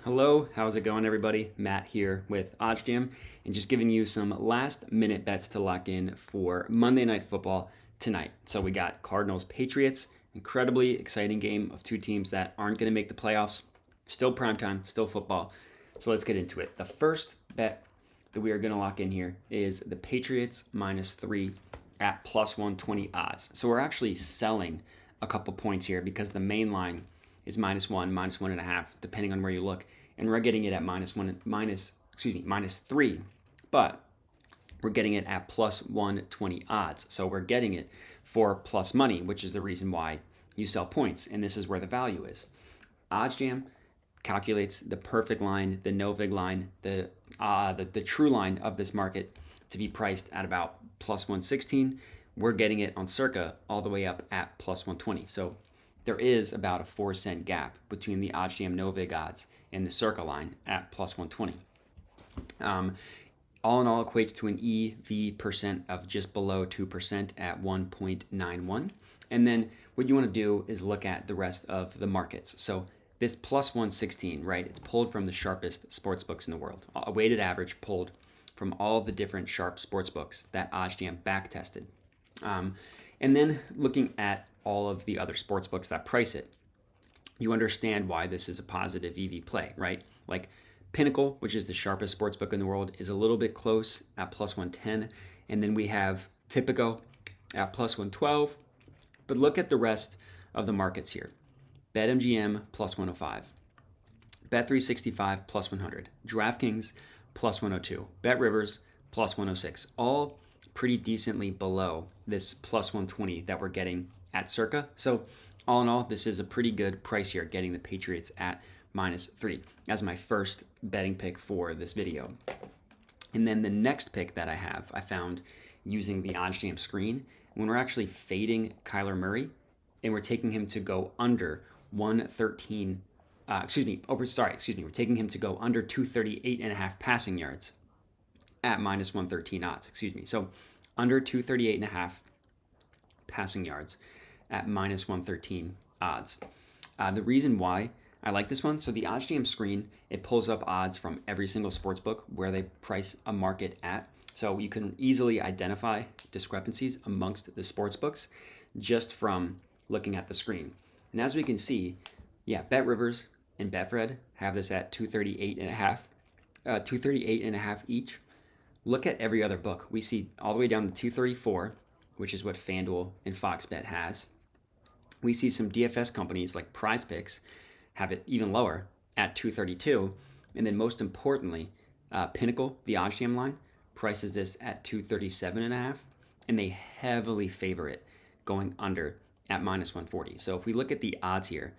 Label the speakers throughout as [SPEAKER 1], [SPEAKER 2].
[SPEAKER 1] Hello, how's it going everybody? Matt here with OddsJam and just giving you some last minute bets to lock in for Monday Night Football tonight. So we got Cardinals Patriots, incredibly exciting game of two teams that aren't going to make the playoffs. Still primetime, still football. So let's get into it. The first bet that we are going to lock in here is the Patriots -3 at plus 120 odds. So we're actually selling a couple points here because the main line is -1, -1.5, depending on where you look. And we're getting it at -3, but we're getting it at plus 120 odds. So we're getting it for plus money, which is the reason why you sell points. And this is where the value is. OddsJam calculates the perfect line, the no-vig line, the true line of this market to be priced at about plus 116. We're getting it on Circa all the way up at plus 120. So there is about a 4-cent gap between the OddsJam no-vig odds and the Circa line at plus 120. All in all equates to an EV percent of just below 2% at 1.91. And then what you want to do is look at the rest of the markets. So this plus 116, right, it's pulled from the sharpest sportsbooks in the world. A weighted average pulled from all of the different sharp sportsbooks that OddsJam back tested. And then looking at all of the other sports books that price it, you understand why this is a positive EV play, right? Like Pinnacle, which is the sharpest sports book in the world, is a little bit close at plus 110. And then we have Tipico at plus 112. But look at the rest of the markets here. BetMGM plus 105. Bet365 plus 100. DraftKings plus 102. BetRivers plus 106. All pretty decently below this plus 120 that we're getting at Circa. So all in all, this is a pretty good price here, getting the Patriots at -3 as my first betting pick for this video. And then the next pick that I found using the OddsJam screen, when we're actually fading Kyler Murray and we're taking him to go under 113, we're taking him to go under 238.5 passing yards at -113 odds, So under 238.5 passing yards at -113 odds. The reason why I like this one, so the OddsJam screen, it pulls up odds from every single sports book where they price a market at. So you can easily identify discrepancies amongst the sports books just from looking at the screen. And as we can see, BetRivers and Betfred have this at 238.5 each. Look at every other book. We see all the way down to 234, which is what FanDuel and Fox Bet has. We see some DFS companies like Prize Picks have it even lower at 232. And then most importantly, Pinnacle, the OddsJam line, prices this at 237.5. And they heavily favor it going under at -140. So if we look at the odds here,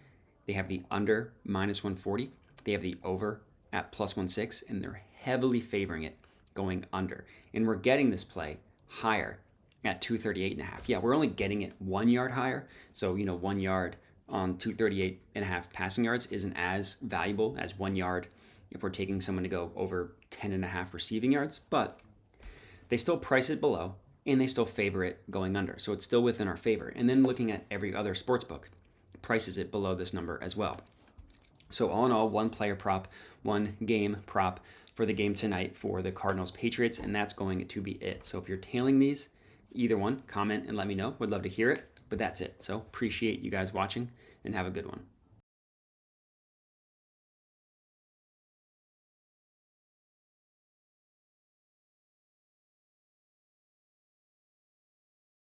[SPEAKER 1] they have the under -140. They have the over at plus 116. And they're heavily favoring it going under. And we're getting this play higher at 238.5. Yeah, we're only getting it 1 yard higher. So, 1 yard on 238.5 passing yards isn't as valuable as 1 yard if we're taking someone to go over 10.5 receiving yards. But they still price it below and they still favor it going under. So it's still within our favor. And then looking at every other sports book, prices it below this number as well. So all in all, one player prop, one game prop for the game tonight for the Cardinals Patriots, and that's going to be it. So if you're tailing these, either one, comment and let me know. Would love to hear it, but that's it. So appreciate you guys watching and have a good one.